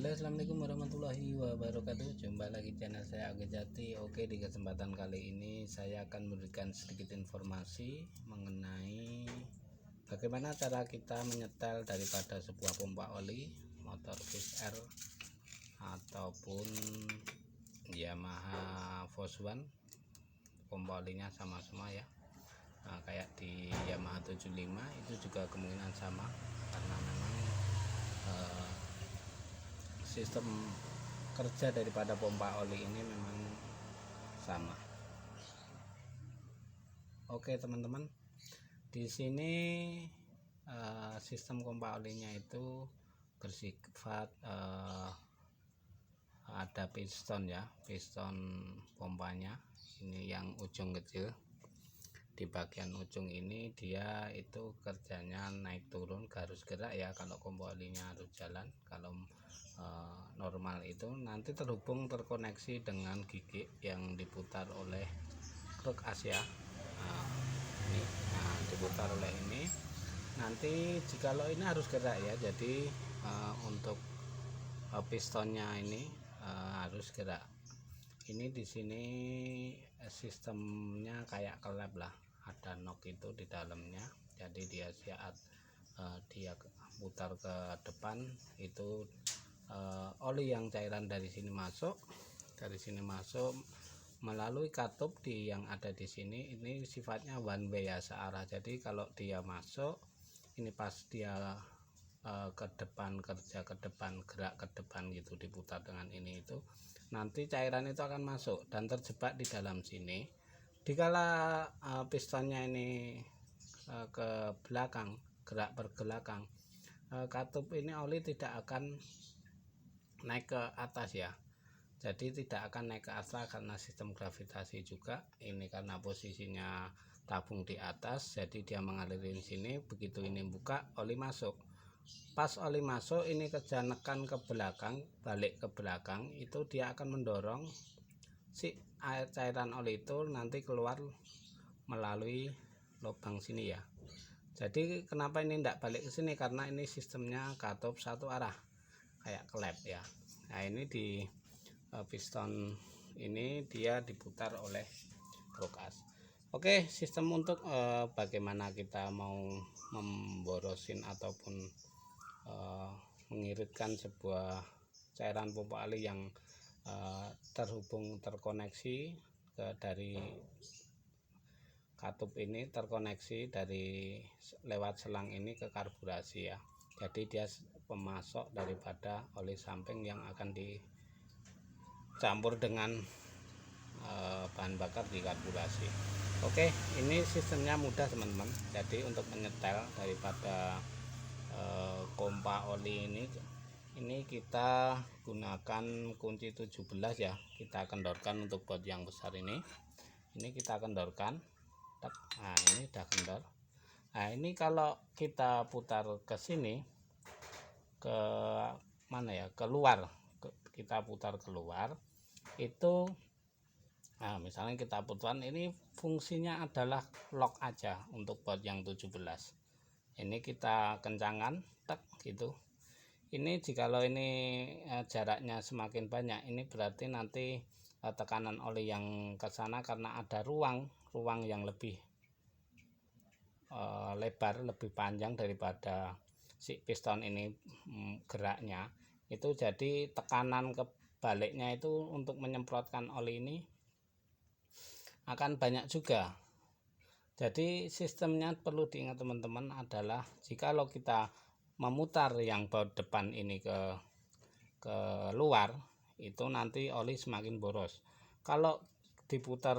Halo, assalamualaikum warahmatullahi wabarakatuh. Jumpa lagi channel saya Agus Jati. Oke, di kesempatan kali ini saya akan memberikan sedikit informasi mengenai bagaimana cara kita menyetel daripada sebuah pompa oli motor Fish Air ataupun Yamaha Force One. Pompa olinya sama semua ya. Nah, kayak di Yamaha 75 itu juga kemungkinan sama karena memang sistem kerja daripada pompa oli ini memang sama. Oke teman-teman, di sini sistem pompa olinya itu bersifat ada piston ya, piston pompanya ini yang ujung kecil. Di bagian ujung ini dia itu kerjanya naik turun harus gerak ya. Kalau pompa olinya harus jalan, kalau normal itu nanti terkoneksi dengan gigi yang diputar oleh kruk as ya. Diputar oleh ini nanti jikalau ini harus gerak ya, jadi untuk pistonnya ini harus gerak. Ini di sini sistemnya kayak klep lah, ada nok itu di dalamnya, jadi dia saat dia putar ke depan itu oli yang cairan dari sini masuk melalui katup yang ada di sini. Ini sifatnya one way ya, searah. Jadi kalau dia masuk ini pas dia ke depan, kerja ke depan, gerak ke depan gitu, diputar dengan ini, itu nanti cairan itu akan masuk dan terjebak di dalam sini. Dikala pistonnya ini ke belakang, gerak bergelakang, katup ini oli tidak akan naik ke atas ya, jadi tidak akan naik ke atas karena sistem gravitasi juga. Ini karena posisinya tabung di atas, jadi dia mengalir sini. Begitu ini buka, oli masuk. Pas oli masuk ini kerja nekan ke belakang, balik ke belakang, itu dia akan mendorong si cairan oli itu nanti keluar melalui lubang sini ya. Jadi kenapa ini tidak balik ke sini, karena ini sistemnya katup satu arah kayak klep ya. Nah, ini di piston ini dia diputar oleh kruk as. Oke, sistem untuk bagaimana kita mau memborosin ataupun mengiritkan sebuah cairan pompa oli yang terkoneksi dari katup ini, terkoneksi dari lewat selang ini ke karburasi ya. Jadi dia pemasok daripada oli samping yang akan dicampur dengan bahan bakar di karburasi. Oke, ini sistemnya mudah teman-teman. Jadi untuk menyetel daripada pompa oli ini kita gunakan kunci 17 ya. Kita kendorkan untuk baut yang besar ini kita kendorkan. Nah, ini udah kendor. Nah, ini kalau kita putar ke sini, ke mana ya, keluar, kita putar keluar itu. Nah, misalnya kita putar ini, fungsinya adalah lock aja untuk baut yang 17. Ini kita kencangkan tek gitu. Ini jikalau ini jaraknya semakin banyak, ini berarti nanti tekanan oli yang ke sana, karena ada ruang yang lebih lebar, lebih panjang daripada si piston ini geraknya itu, jadi tekanan kebaliknya itu untuk menyemprotkan oli ini akan banyak juga. Jadi sistemnya perlu diingat teman-teman adalah jikalau kita memutar yang baut depan ini ke luar, itu nanti oli semakin boros. Kalau diputar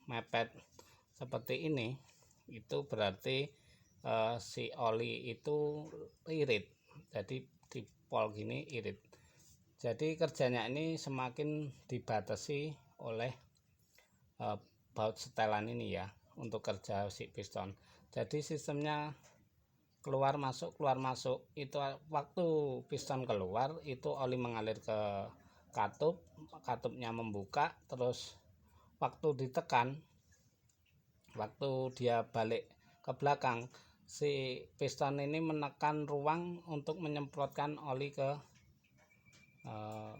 mepet seperti ini, itu berarti si oli itu irit, jadi di pol gini irit. Jadi kerjanya ini semakin dibatasi oleh baut setelan ini ya, untuk kerja si piston. Jadi sistemnya keluar masuk itu waktu piston keluar itu oli mengalir ke katupnya membuka, terus waktu ditekan, waktu dia balik ke belakang, si piston ini menekan ruang untuk menyemprotkan oli ke eh,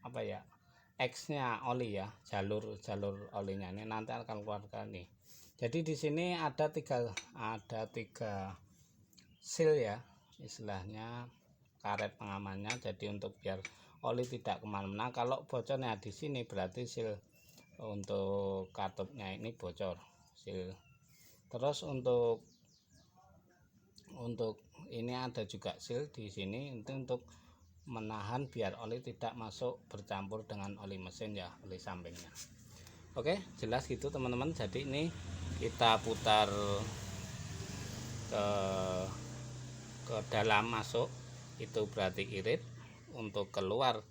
apa ya, X-nya oli ya, jalur olinya ini nanti akan keluarkan nih. Jadi di sini ada tiga seal ya, istilahnya karet pengamannya. Jadi untuk biar oli tidak kemana-mana. Kalau bocornya di sini berarti seal untuk katupnya ini bocor, seal. Terus untuk ini ada juga seal di sini untuk menahan biar oli tidak masuk bercampur dengan oli mesin ya, oli sampingnya. Oke, jelas gitu teman-teman. Jadi ini kita putar ke dalam masuk, itu berarti irit. Untuk keluar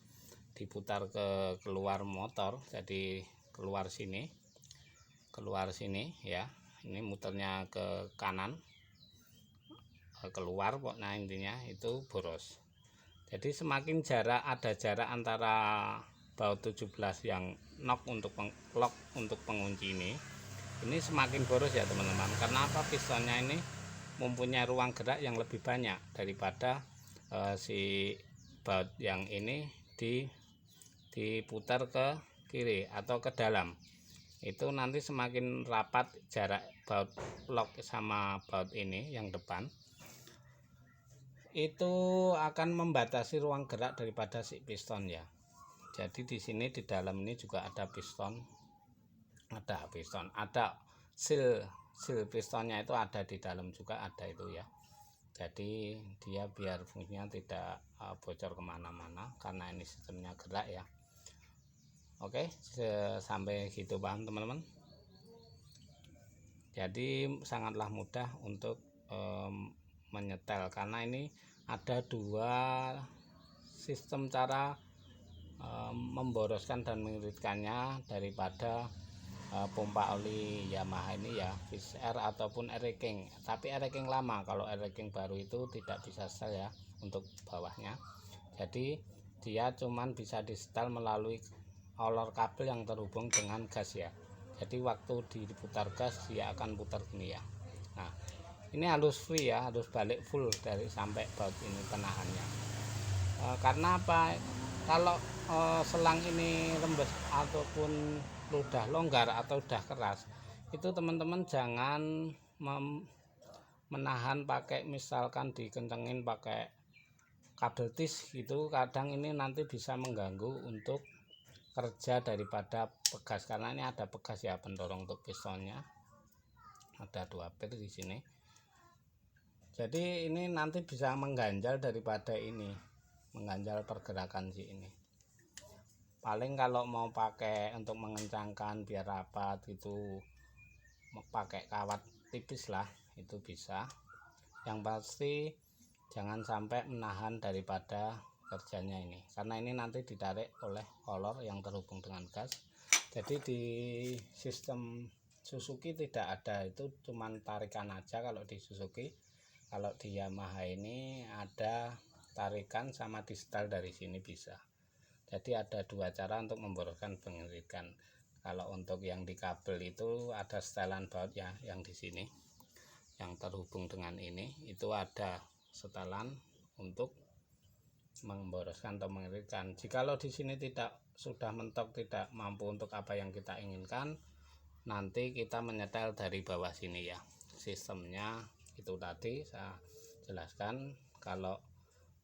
diputar ke keluar motor, jadi keluar sini ya. Ini muternya ke kanan, keluar pokoknya intinya itu boros. Jadi semakin ada jarak antara baut 17 yang lock untuk pengunci ini semakin boros ya teman-teman. Karena apa? Pistonnya ini mempunyai ruang gerak yang lebih banyak daripada si baut yang ini diputar ke kiri atau ke dalam. Itu nanti semakin rapat jarak baut lock sama baut ini yang depan, itu akan membatasi ruang gerak daripada si piston ya. Jadi di sini di dalam ini juga ada piston, ada seal pistonnya itu ada di dalam juga, ada itu ya. Jadi dia biar fungsinya tidak bocor kemana-mana karena ini sistemnya gerak ya. Oke, sampai gitu paham teman-teman. Jadi sangatlah mudah untuk menyetel karena ini ada dua sistem cara memboroskan dan mengiritkannya daripada pompa oli Yamaha ini ya, Fish Air ataupun Air King. Tapi Air King lama, kalau Air King baru itu tidak bisa setel ya untuk bawahnya. Jadi dia cuman bisa di setel melalui olor kabel yang terhubung dengan gas ya. Jadi waktu diputar gas dia akan putar gini ya. Nah, ini harus free ya, harus balik full dari sampai baut ini penahannya. Karena apa? Kalau selang ini rembes ataupun udah longgar atau udah keras, itu teman-teman jangan menahan pakai, misalkan dikencengin pakai kabel tis gitu. Kadang ini nanti bisa mengganggu untuk kerja daripada pegas, karena ini ada pegas ya, pendorong untuk pistonnya ada 2 pir di sini. Jadi ini nanti bisa mengganjal daripada ini, mengganjal pergerakan si ini. Paling kalau mau pakai untuk mengencangkan biar rapat itu pakai kawat tipis lah, itu bisa. Yang pasti jangan sampai menahan daripada kerjanya ini, karena ini nanti ditarik oleh olor yang terhubung dengan gas. Jadi di sistem Suzuki tidak ada, itu cuman tarikan aja kalau di Suzuki. Kalau di Yamaha ini ada tarikan sama di setel dari sini bisa. Jadi ada dua cara untuk memboroskan pengirikan. Kalau untuk yang di kabel itu ada setelan baut ya, yang di sini yang terhubung dengan ini itu ada setelan untuk memboroskan atau mengiritkan. Jikalau di sini sudah mentok, tidak mampu untuk apa yang kita inginkan, nanti kita menyetel dari bawah sini ya. Sistemnya itu tadi saya jelaskan. Kalau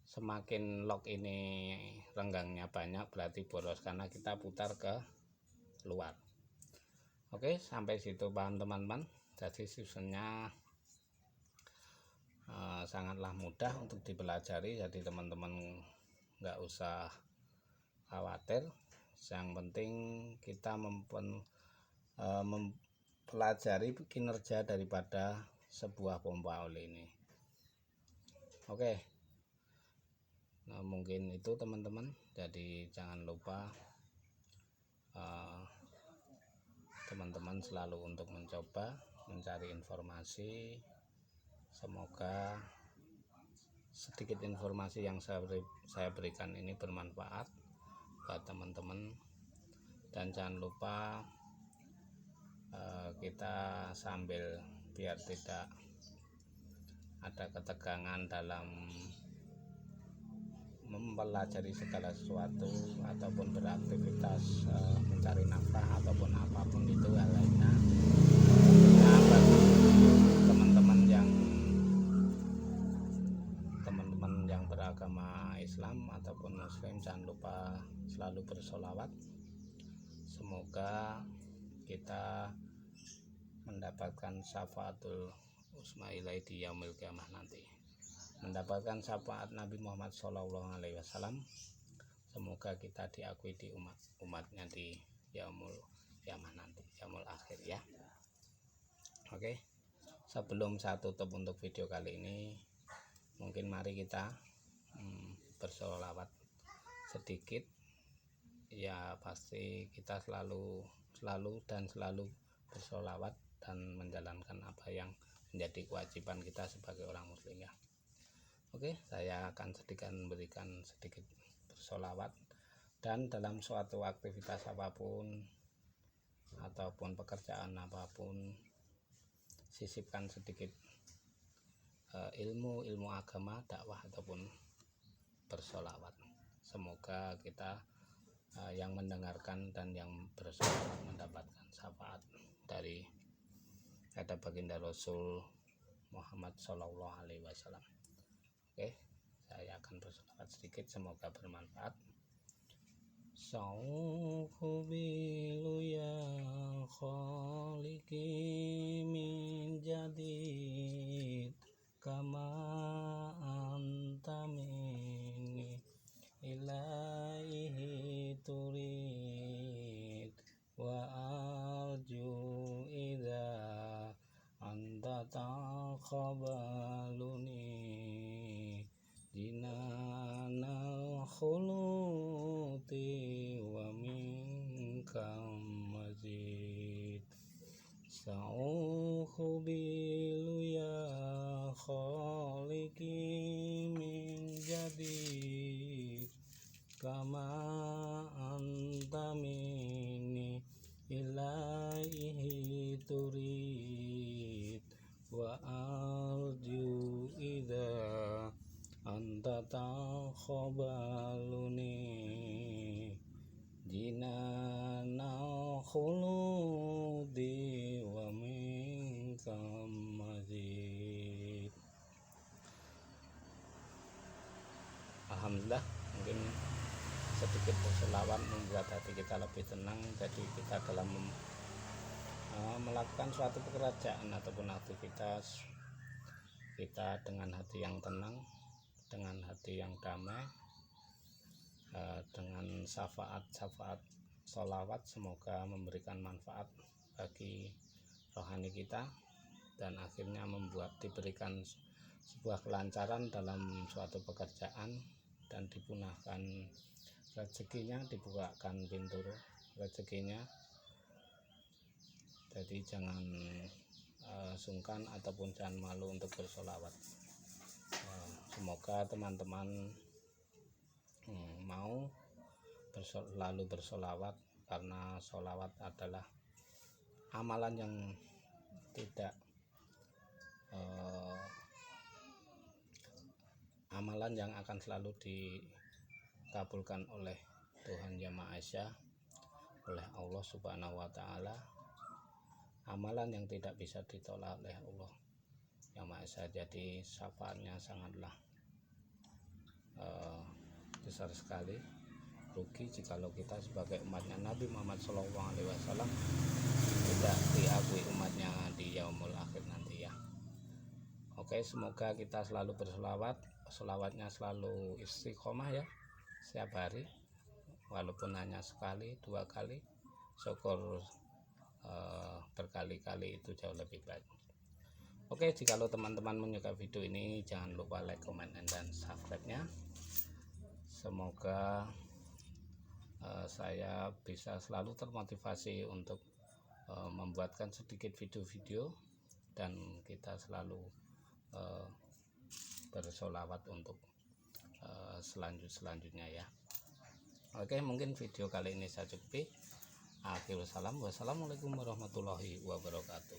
semakin lock ini renggangnya banyak berarti boros, karena kita putar ke luar. Oke, sampai situ paham teman-teman. Jadi sistemnya sangatlah mudah untuk dipelajari, jadi teman-teman nggak usah khawatir. Yang penting kita mempelajari kinerja daripada sebuah pompa oli ini. Oke, nah mungkin itu teman-teman. Jadi jangan lupa teman-teman selalu untuk mencoba mencari informasi. Semoga sedikit informasi yang saya berikan ini bermanfaat buat teman-teman. Dan jangan lupa kita sambil biar tidak ada ketegangan dalam mempelajari segala sesuatu ataupun beraktivitas mencari nafkah ataupun apapun itu hal lainnya. Nah, bagi teman-teman yang beragama Islam ataupun Muslim, jangan lupa selalu bersolawat. Semoga kita mendapatkan syafaatul usmailai di yaumil qiyamah nanti, mendapatkan syafaat Nabi Muhammad SAW. Semoga kita diakui di umatnya di yaumul qiyamah nanti, yaumul akhir ya. Oke, sebelum saya tutup untuk video kali ini, mungkin mari kita bersolawat sedikit ya. Pasti kita selalu bersolawat dan menjalankan apa yang menjadi kewajiban kita sebagai orang muslim ya. Oke, saya akan berikan sedikit bersolawat, dan dalam suatu aktivitas apapun ataupun pekerjaan apapun, sisipkan sedikit ilmu agama, dakwah ataupun bersolawat. Semoga kita yang mendengarkan dan yang bersolawat mendapatkan syafaat dari kata baginda Rasul Muhammad SAW. Oke, saya akan bersolawat sedikit, semoga bermanfaat. Sauhu bilu ya khaliqi min jadid kama anta minni ilaihi turid wa arju idza anta taqabbaluni jinanal khuluti wa minkam mazid. Sauhu bilu ya khaliqi min jadid kama anta minni ilaihi turid wa arju idza anta taqabbaluni jinanal khuludi wa minkam mazid. Alhamdulillah, mungkin sedikit berselawat membuat hati kita lebih tenang. Jadi kita dalam melakukan suatu pekerjaan ataupun aktivitas, kita dengan hati yang tenang, dengan hati yang damai, dengan syafaat sholawat, semoga memberikan manfaat bagi rohani kita dan akhirnya diberikan sebuah kelancaran dalam suatu pekerjaan dan dipunahkan rezekinya, dibukakan pintu rezekinya. Jadi jangan sungkan ataupun jangan malu untuk bersolawat. Semoga teman-teman mau selalu bersolawat, karena solawat adalah amalan yang amalan yang akan selalu dikabulkan oleh Tuhan Yang Maha Esa, oleh Allah Subhanahu wa Ta'ala. Amalan yang tidak bisa ditolak oleh Allah Yang Maha Esa. Jadi syafaatnya sangatlah besar sekali. Rugi jikalau kita sebagai umatnya Nabi Muhammad SAW tidak diakui umatnya di yaumul akhir nanti ya. Oke, semoga kita selalu berselawat, selawatnya selalu istiqomah ya, setiap hari, walaupun hanya sekali, 2 kali, syukur berkali-kali itu jauh lebih baik. Oke, jikalau teman-teman menyukai video ini, jangan lupa like, comment, dan subscribe-nya. Semoga saya bisa selalu termotivasi untuk membuatkan sedikit video-video, dan kita selalu bersolawat untuk selanjutnya ya. Oke, mungkin video kali ini saya cukupi. Akhirul salam, wassalamualaikum warahmatullahi wabarakatuh.